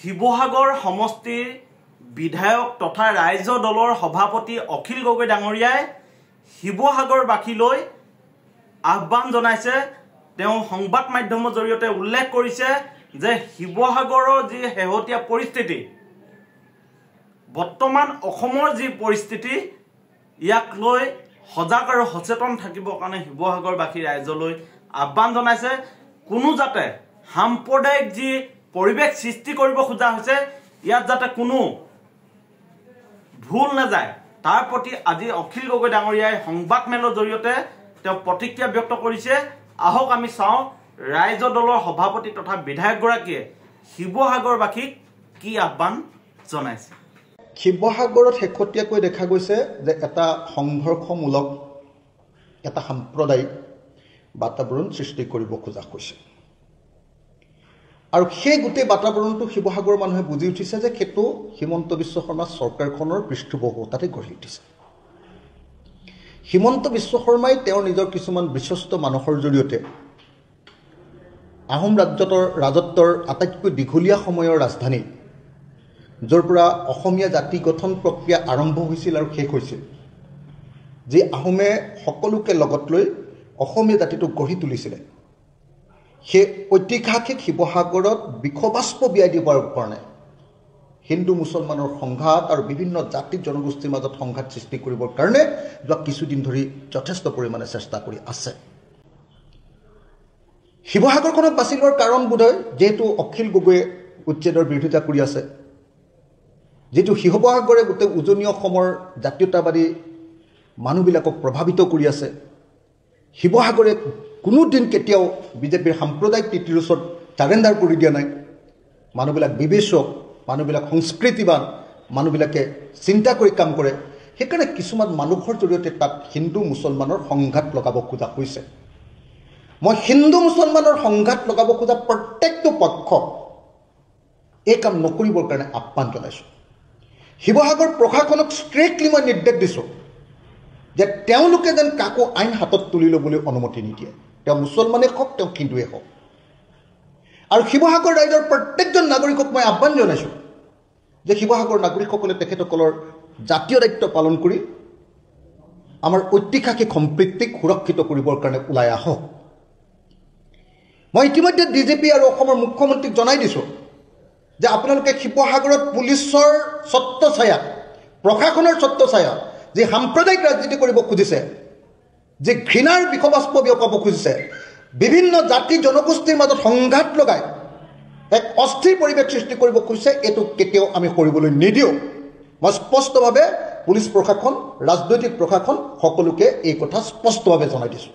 শিৱসাগৰ সমষ্টিৰ বিধায়ক তথা ৰাইজ দলৰ সভাপতি অখিল গগৈ ডাঙৰীয়াই শিৱসাগৰবাসীলৈ আহ্বান জনাইছে। তেওঁ সংবাদ মাধ্যমৰ জৰিয়তে উল্লেখ কৰিছে যে শিৱসাগৰৰ যি শেহতীয়া পৰিস্থিতি, বৰ্তমান অসমৰ যি পৰিস্থিতি, ইয়াক লৈ সজাগ আৰু সচেতন থাকিবৰ কাৰণে শিৱসাগৰবাসী ৰাইজলৈ আহ্বান জনাইছে। কোনো যাতে সাম্প্ৰদায়িক যি পৰিৱেশ সৃষ্টি কৰিব খোজা হৈছে, ইয়াত যাতে কোনো ভুল নাযায়, তাৰ প্ৰতি আজি অখিল গগৈ ডাঙৰীয়াই সংবাদ মেলৰ জৰিয়তে তেওঁ প্ৰতিক্ৰিয়া ব্যক্ত কৰিছে। আহক আমি চাওঁ ৰাইজ দলৰ সভাপতি তথা বিধায়কগৰাকীয়ে শিৱসাগৰবাসীক কি আহ্বান জনাইছে। শিৱসাগৰত শেহতীয়াকৈ দেখা গৈছে যে এটা সংঘৰ্ষমূলক এটা সাম্প্ৰদায়িক বাতাবৰণ সৃষ্টি কৰিব খোজা হৈছে, আৰু সেই গোটেই বাতাবৰণটো শিৱসাগৰৰ মানুহে বুজি উঠিছে যে সেইটো হিমন্ত বিশ্ব শৰ্মা চৰকাৰখনৰ পৃষ্ঠপোষকতাতে গঢ়ি উঠিছে। হিমন্ত বিশ্ব শৰ্মাই তেওঁৰ নিজৰ কিছুমান বিশ্বস্ত মানুহৰ জৰিয়তে আহোম ৰাজত্বৰ আটাইতকৈ দীঘলীয়া সময়ৰ ৰাজধানী, য'ৰ পৰা অসমীয়া জাতি গঠন প্ৰক্ৰিয়া আৰম্ভ হৈছিল আৰু শেষ হৈছিল, যি আহোমে সকলোকে লগত লৈ অসমীয়া জাতিটোক গঢ়ি তুলিছিলে, সেই ঐতিহাসিক শিৱসাগৰত বিষবাষ্প বিয়াই দিবৰ কাৰণে হিন্দু মুছলমানৰ সংঘাত আৰু বিভিন্ন জাতি জনগোষ্ঠীৰ মাজত সংঘাত সৃষ্টি কৰিবৰ কাৰণে যোৱা কিছুদিন ধৰি যথেষ্ট পৰিমাণে চেষ্টা কৰি আছে। শিৱসাগৰখনক বাছি লোৱাৰ কাৰণ বোধহয় যিহেতু অখিল গগৈয়ে উচ্ছেদৰ বিৰোধিতা কৰি আছে, যিটো শিৱসাগৰে গোটেই উজনি অসমৰ জাতীয়তাবাদী মানুহবিলাকক প্ৰভাৱিত কৰি আছে। শিৱসাগৰে কোনোদিন কেতিয়াও বিজেপিৰ সাম্প্ৰদায়িক নীতিৰ ওচৰত চাৰেণ্ডাৰ কৰি দিয়া নাই। মানুহবিলাক বিবেচক, মানুহবিলাক সংস্কৃতিবান, মানুহবিলাকে চিন্তা কৰি কাম কৰে। সেইকাৰণে কিছুমান মানুহৰ জৰিয়তে তাত হিন্দু মুছলমানৰ সংঘাত লগাব খোজা হৈছে। মই হিন্দু মুছলমানৰ সংঘাত লগাব খোজা প্ৰত্যেকটো পক্ষক এই কাম নকৰিবৰ কাৰণে আহ্বান জনাইছোঁ। শিৱসাগৰ প্ৰশাসনক ষ্ট্ৰিক্টলি মই নিৰ্দেশ দিছোঁ যে তেওঁলোকে যেন কাকো আইন হাতত তুলি ল'বলৈ অনুমতি নিদিয়ে, তেওঁ মুছলমানেই হওক, তেওঁ হিন্দুৱেই হওক। আৰু শিৱসাগৰ ৰাইজৰ প্ৰত্যেকজন নাগৰিকক মই আহ্বান জনাইছোঁ যে শিৱসাগৰ নাগৰিকসকলে তেখেতসকলৰ জাতীয় দায়িত্ব পালন কৰি আমাৰ ঐতিহাসিক সম্প্ৰীতিক সুৰক্ষিত কৰিবৰ কাৰণে ওলাই আহক। মই ইতিমধ্যে ডিজিপি আৰু অসমৰ মুখ্যমন্ত্ৰীক জনাই দিছোঁ যে আপোনালোকে শিৱসাগৰত পুলিচৰ ছত্ৰছায়া, প্ৰশাসনৰ ছত্ৰছায়া যি সাম্প্ৰদায়িক ৰাজনীতি কৰিব খুজিছে, যি ঘৃণাৰ বিষবাষ্প বিয়পাব খুজিছে, বিভিন্ন জাতি জনগোষ্ঠীৰ মাজত সংঘাত লগাই এক অস্থিৰ পৰিৱেশ সৃষ্টি কৰিব খুজিছে, এইটো কেতিয়াও আমি কৰিবলৈ নিদিওঁ। মই স্পষ্টভাৱে পুলিচ প্ৰশাসন, ৰাজনৈতিক প্ৰশাসন সকলোকে এই কথা স্পষ্টভাৱে জনাই দিছোঁ।